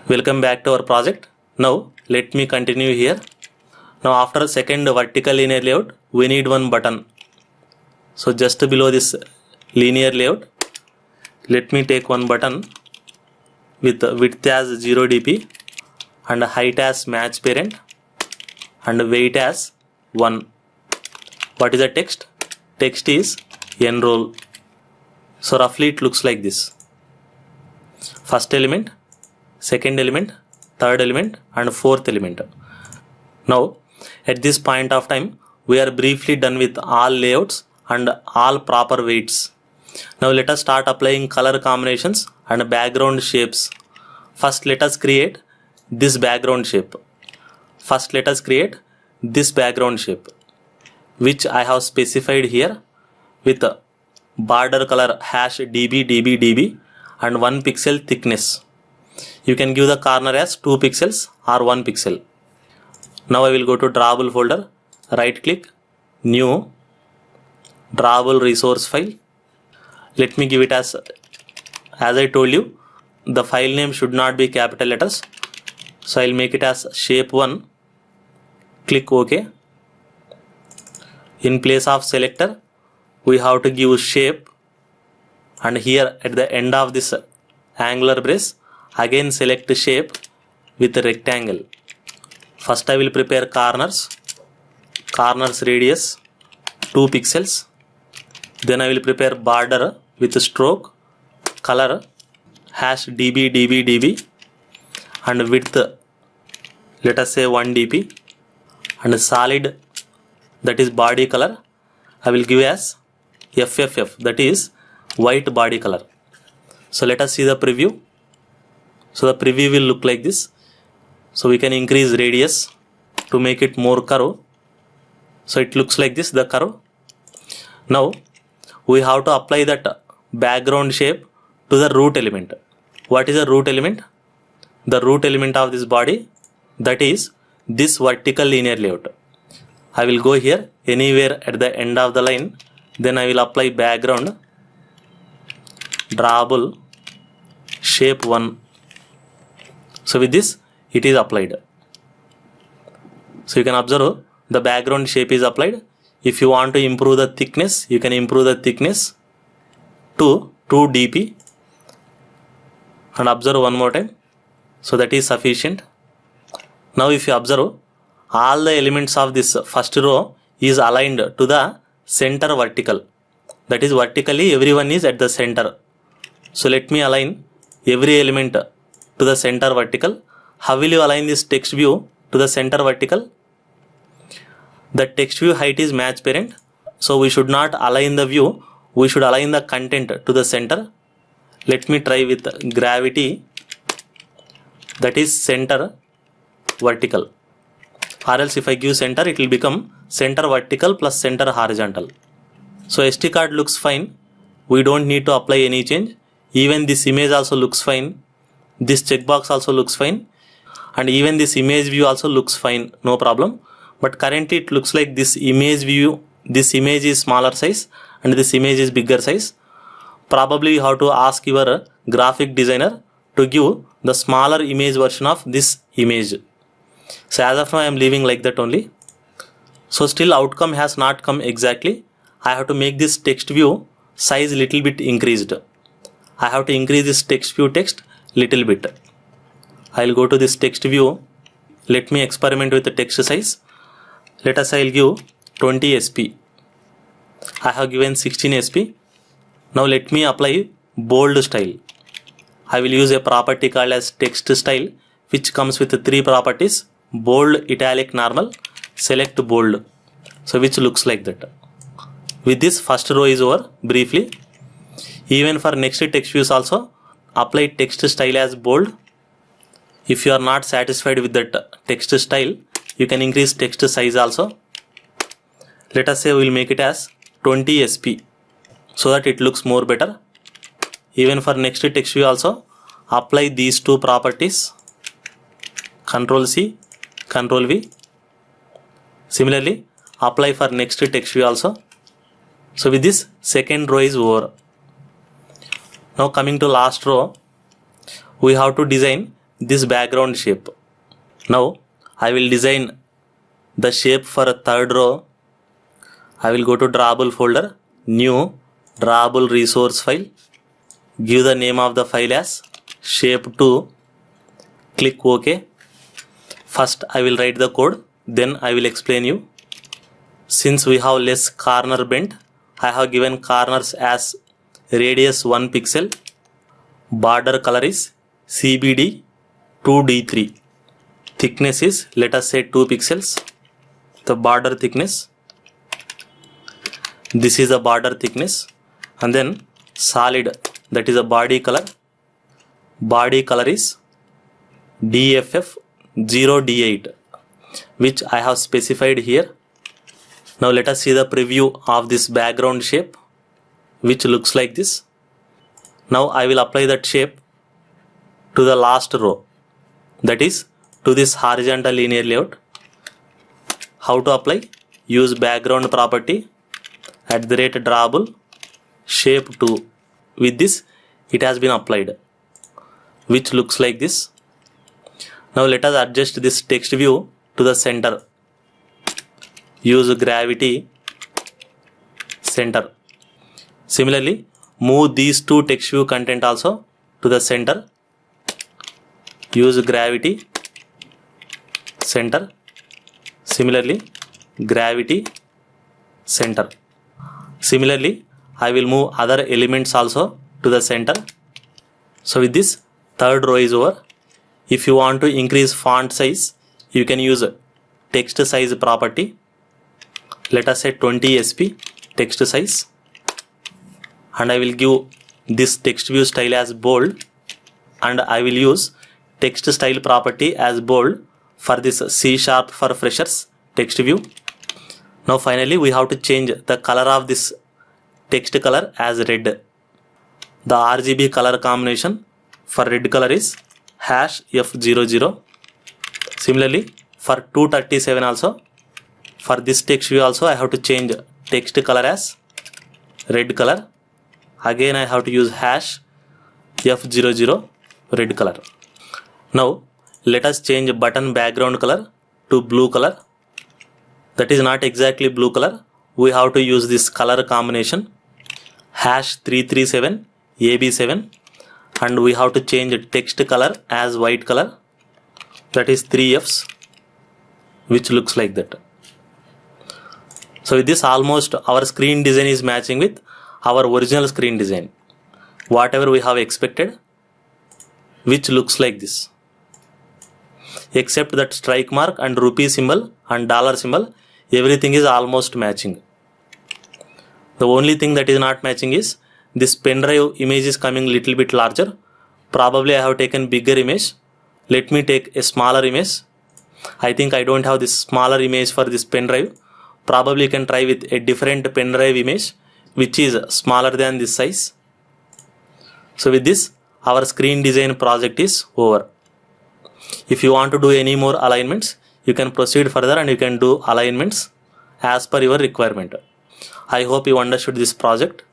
Welcome back to our project. Now let me continue here. Now after second vertical linear layout, we need one button. So just below this linear layout, let me take one button with width as 0 dp and height as match parent and weight as 1. What is the text? Text is enroll. So roughly it looks like this. First element, second element, third element and fourth element. Now at this point of time we are briefly done with all layouts and all proper weights. Now let us start applying color combinations and background shapes. First let us create this background shape. Which I have specified here with border color hash db and 1 pixel thickness. You can give the corner as 2 pixels or 1 pixel. Now I will go to drawable folder, right click, new, drawable resource file. Let me give it as I told you, the file name should not be capital letters. So I'll make it as shape1, click OK. In place of selector, we have to give shape, and here at the end of this angular brace, again select shape with a rectangle. First I will prepare corners radius 2 pixels. Then I will prepare border with stroke, color hash db and width let us say 1 dp and solid, that is body color, I will give as FFF, that is white body color. So let us see the preview. So the preview will look like this. So we can increase radius to make it more curve. So it looks like this, the curve. Now we have to apply that background shape to the root element. What is the root element? The root element of this body, that is this vertical linear layout. I will go here anywhere at the end of the line, then I will apply background drawable shape 1. So with this it is applied. So you can observe the background shape is applied. If you want to improve the thickness, you can improve the thickness to 2 dp and observe one more time. So that is sufficient. Now if you observe, all the elements of this first row is aligned to the center vertical. That is vertically everyone is at the center. So let me align every element to the center vertical. How will you align this text view to the center vertical? The text view height is match parent. So we should not align the view. We should align the content to the center. Let me try with gravity, that is center vertical. Or else if I give center, it will become center vertical plus center horizontal. So SD card looks fine. We don't need to apply any change. Even this image also looks fine. This checkbox also looks fine. And even this image view also looks fine. No problem. But currently it looks like this image view, this image is smaller size and this image is bigger size. Probably you have to ask your graphic designer to give the smaller image version of this image. So as of now I am leaving like that only. So still outcome has not come exactly. I have to make this text view size little bit increased. I have to increase this text view text little bit. I will go to this text view. Let me experiment with the text size. Let us I will give 20 sp. I have given 16 sp. Now let me apply bold style. I will use a property called as text style, which comes with 3 properties: bold, italic, normal. Select bold. So which looks like that. With this first row is over briefly. Even for next text views also apply text style as bold. If you are not satisfied with that text style, you can increase text size also. Let us say we will make it as 20 sp so that it looks more better. Even for next text view also apply these 2 properties. Ctrl C, Ctrl V. Similarly apply for next text view also. So with this second row is over. Now coming to last row, we have to design this background shape. Now I will design the shape for a third row. I will go to drawable folder, new drawable resource file, give the name of the file as shape2, click OK. First I will write the code, then I will explain you. Since we have less corner bend, I have given corners as radius 1 pixel, border color is CBD 2D3, thickness is, let us say, 2 pixels, the border thickness, this is the border thickness, and then solid, that is a body color is DFF 0D8, which I have specified here. Now let us see the preview of this background shape, which looks like this. Now I will apply that shape to the last row, that is to this horizontal linear layout. How to apply? Use background property @drawable shape2. With this it has been applied, which looks like this. Now let us adjust this text view to the center. Use gravity center. Similarly, move these two text view content also to the center. Use gravity center. Similarly, gravity center. Similarly, I will move other elements also to the center. So with this, third row is over. If you want to increase font size, you can use text size property. Let us say 20 sp text size, and I will give this text view style as bold, and I will use text style property as bold for this C# for freshers text view. Now finally we have to change the color of this text color as red. The RGB color combination for red color is #F00. Similarly for 237 also, for this text view also I have to change text color as red color. Again I have to use #F00 red color. Now let us change button background color to blue color. That is not exactly blue color. We have to use this color combination #337 AB7, and we have to change text color as white color, that is 3Fs, which looks like that. So with this, almost our screen design is matching with our original screen design, whatever we have expected, which looks like this, except that strike mark and rupee symbol and dollar symbol, everything is almost matching. The only thing that is not matching is this pen drive image is coming little bit larger. Probably I have taken bigger image. Let me take a smaller image. I think I don't have this smaller image for this pen drive. Probably you can try with a different pen drive image which is smaller than this size. So with this, our screen design project is over. If you want to do any more alignments, you can proceed further and you can do alignments as per your requirement. I hope you understood this project.